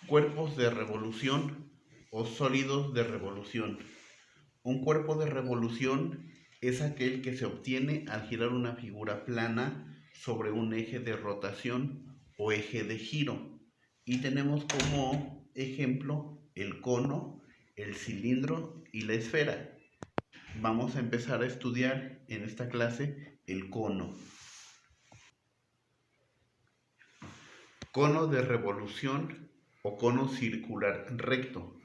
Cuerpos de revolución o sólidos de revolución. Un cuerpo de revolución es aquel que se obtiene al girar una figura plana sobre un eje de rotación o eje de giro. Y tenemos como ejemplo el cono, el cilindro y la esfera. Vamos a empezar a estudiar en esta clase el cono. Cono de revolución o cono circular recto.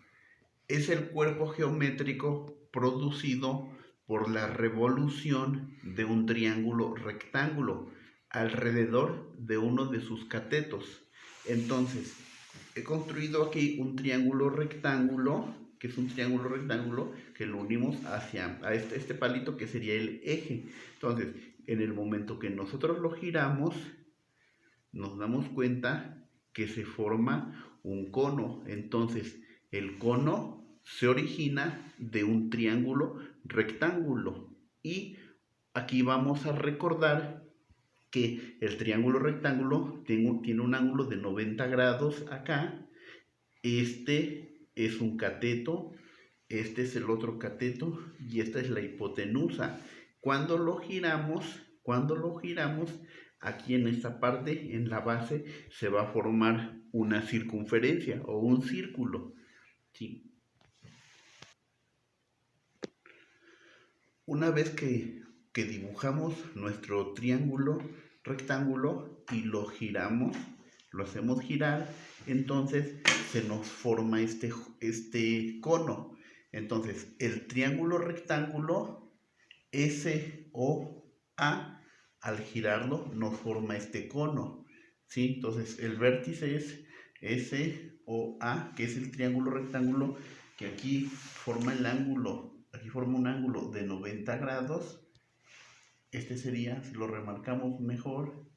Es el cuerpo geométrico producido por la revolución de un triángulo rectángulo alrededor de uno de sus catetos. Entonces, he construido aquí un triángulo rectángulo, que es un triángulo rectángulo que lo unimos hacia este palito que sería el eje. Entonces, en el momento que nosotros lo giramos, nos damos cuenta que se forma un cono. Entonces, el cono se origina de un triángulo rectángulo. Y aquí vamos a recordar que el triángulo rectángulo tiene un ángulo de 90 grados acá. Este es un cateto, este es el otro cateto y esta es la hipotenusa. Cuando lo giramos, aquí en esta parte, en la base, se va a formar una circunferencia o un círculo. ¿Sí? Una vez que dibujamos nuestro triángulo rectángulo y lo giramos, lo hacemos girar, entonces se nos forma este cono. Entonces, el triángulo rectángulo SOA, al girarlo, nos forma este cono. ¿Sí? Entonces, el vértice es SOA, que es el triángulo rectángulo, que aquí forma el ángulo. Aquí forma un ángulo de 90 grados. Este sería, si lo remarcamos mejor,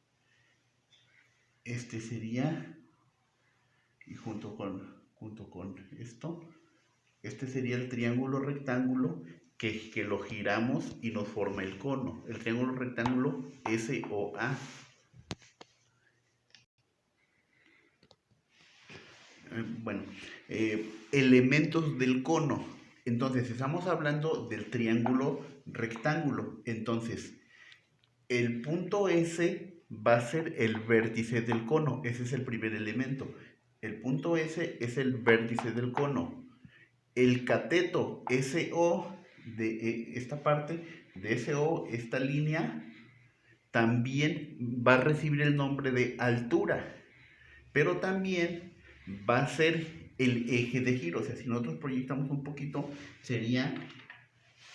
este sería, y junto con esto, este sería el triángulo rectángulo que lo giramos y nos forma el cono. El triángulo rectángulo SOA. Bueno, elementos del cono. Entonces, estamos hablando del triángulo rectángulo. Entonces, el punto S va a ser el vértice del cono. Ese es el primer elemento. El punto S es el vértice del cono. El cateto SO de esta parte, de SO, esta línea, también va a recibir el nombre de altura. Pero también va a ser el eje de giro. O sea, si nosotros proyectamos un poquito, sería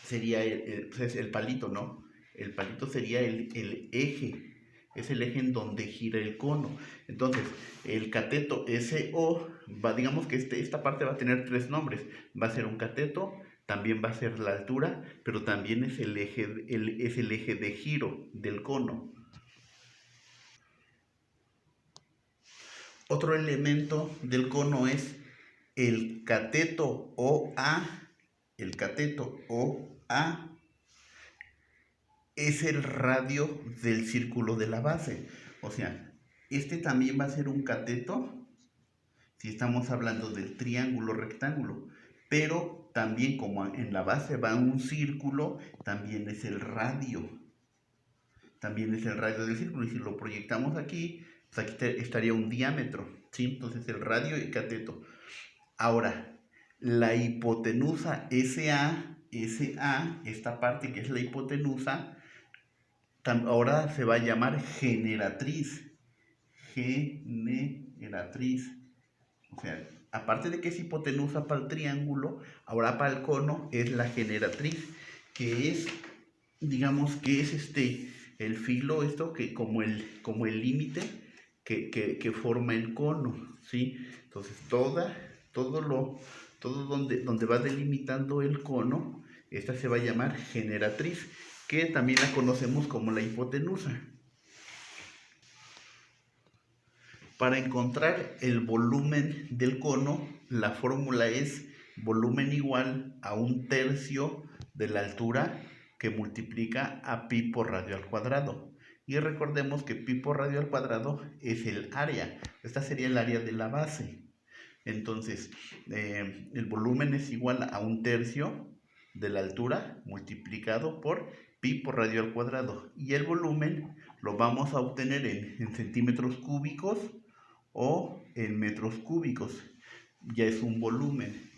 el palito, ¿no? El palito sería el eje. Es el eje en donde gira el cono. Entonces, el cateto SO, digamos que esta parte va a tener tres nombres. Va a ser un cateto, también va a ser la altura, pero también es el eje de giro del cono. Otro elemento del cono es el cateto OA. El cateto OA es el radio del círculo de la base. O sea, este también va a ser un cateto si estamos hablando del triángulo rectángulo. Pero también, como en la base va un círculo, también es el radio. También es el radio del círculo. Y si lo proyectamos aquí, pues aquí estaría un diámetro, ¿sí? Entonces el radio y cateto. Ahora, la hipotenusa SA, esta parte que es la hipotenusa, ahora se va a llamar generatriz. Generatriz. O sea, aparte de que es hipotenusa para el triángulo, ahora para el cono es la generatriz, que es, digamos que es el filo, esto que como el límite que forma el cono, ¿sí? Entonces todo donde va delimitando el cono, esta se va a llamar generatriz, que también la conocemos como la hipotenusa. Para encontrar el volumen del cono, la fórmula es volumen igual a 1/3 de la altura que multiplica a pi por radio al cuadrado. Y recordemos que pi por radio al cuadrado es el área. Esta sería el área de la base. Entonces, el volumen es igual a 1/3 de la altura multiplicado por pi por radio al cuadrado. Y el volumen lo vamos a obtener en centímetros cúbicos o en metros cúbicos. Ya es un volumen.